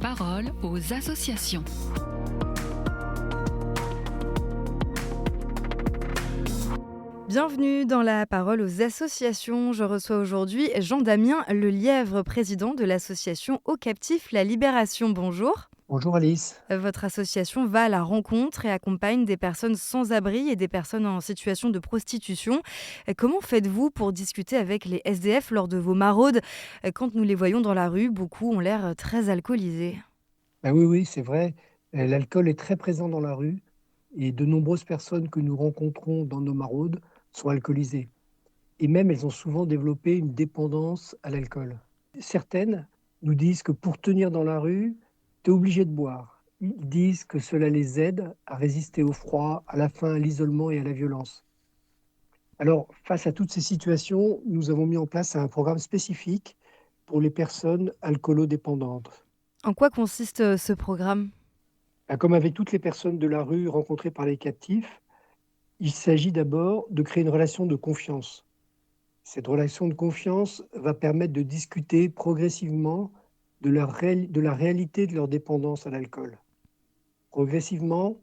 parole aux associations. Bienvenue dans la parole aux associations. Je reçois aujourd'hui Jean-Damien Lelièvre, président de l'association Aux Captifs La Libération. Bonjour. Bonjour Alice. Votre association va à la rencontre et accompagne des personnes sans abri et des personnes en situation de prostitution. Comment faites-vous pour discuter avec les SDF lors de vos maraudes? Quand nous les voyons dans la rue, beaucoup ont l'air très alcoolisés. Oui, c'est vrai. L'alcool est très présent dans la rue et de nombreuses personnes que nous rencontrons dans nos maraudes sont alcoolisées. Et même, elles ont souvent développé une dépendance à l'alcool. Certaines nous disent que pour tenir dans la rue, tu es obligé de boire. Ils disent que cela les aide à résister au froid, à la faim, à l'isolement et à la violence. Alors, face à toutes ces situations, nous avons mis en place un programme spécifique pour les personnes alcoolodépendantes. En quoi consiste ce programme? Comme avec toutes les personnes de la rue rencontrées par les captifs, il s'agit d'abord de créer une relation de confiance. Cette relation de confiance va permettre de discuter progressivement de la réalité de leur dépendance à l'alcool. Progressivement,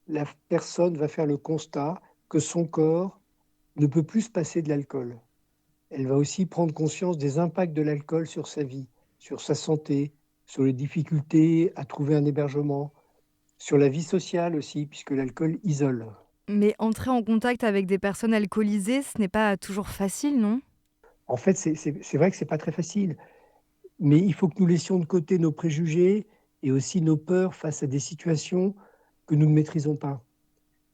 la personne va faire le constat que son corps ne peut plus se passer de l'alcool. Elle va aussi prendre conscience des impacts de l'alcool sur sa vie, sur sa santé, sur les difficultés à trouver un hébergement, sur la vie sociale aussi, puisque l'alcool isole. Mais entrer en contact avec des personnes alcoolisées, ce n'est pas toujours facile, non? En fait, c'est vrai que c'est pas très facile, mais il faut que nous laissions de côté nos préjugés et aussi nos peurs face à des situations que nous ne maîtrisons pas.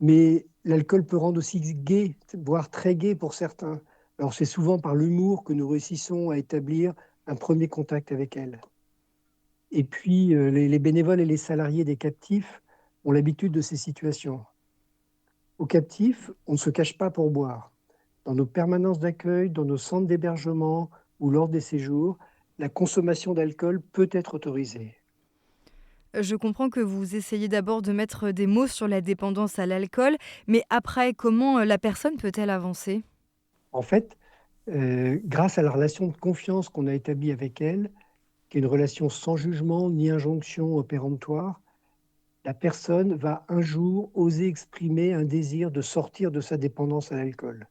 Mais l'alcool peut rendre aussi gai, voire très gai pour certains. Alors c'est souvent par l'humour que nous réussissons à établir un premier contact avec elle. Et puis les bénévoles et les salariés des captifs ont l'habitude de ces situations. Aux captifs, on ne se cache pas pour boire. Dans nos permanences d'accueil, dans nos centres d'hébergement ou lors des séjours, la consommation d'alcool peut être autorisée. Je comprends que vous essayez d'abord de mettre des mots sur la dépendance à l'alcool, mais après, comment la personne peut-elle avancer? En fait, grâce à la relation de confiance qu'on a établie avec elle, qui est une relation sans jugement ni injonction péremptoire, la personne va un jour oser exprimer un désir de sortir de sa dépendance à l'alcool.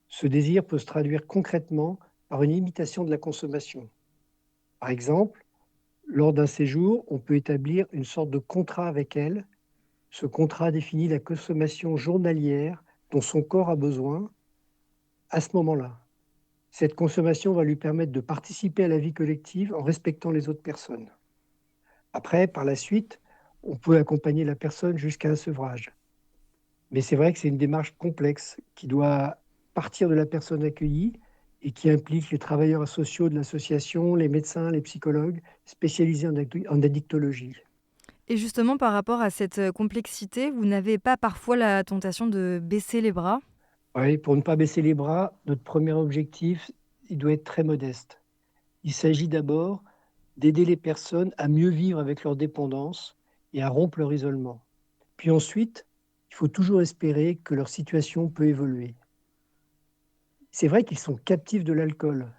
Ce désir peut se traduire concrètement par une limitation de la consommation. Par exemple, lors d'un séjour, on peut établir une sorte de contrat avec elle. Ce contrat définit la consommation journalière dont son corps a besoin à ce moment-là. Cette consommation va lui permettre de participer à la vie collective en respectant les autres personnes. Après, par la suite, on peut accompagner la personne jusqu'à un sevrage. Mais c'est vrai que c'est une démarche complexe qui doit partir de la personne accueillie et qui implique les travailleurs sociaux de l'association, les médecins, les psychologues spécialisés en addictologie. Et justement, par rapport à cette complexité, vous n'avez pas parfois la tentation de baisser les bras? Oui, pour ne pas baisser les bras, notre premier objectif, il doit être très modeste. Il s'agit d'abord d'aider les personnes à mieux vivre avec leur dépendance et à rompre leur isolement. Puis ensuite, il faut toujours espérer que leur situation peut évoluer. C'est vrai qu'ils sont captifs de l'alcool,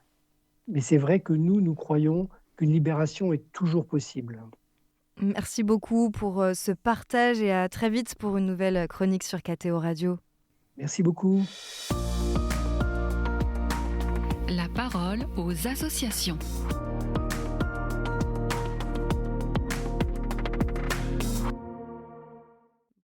mais c'est vrai que nous croyons qu'une libération est toujours possible. Merci beaucoup pour ce partage et à très vite pour une nouvelle chronique sur KTO Radio. Merci beaucoup. La parole aux associations.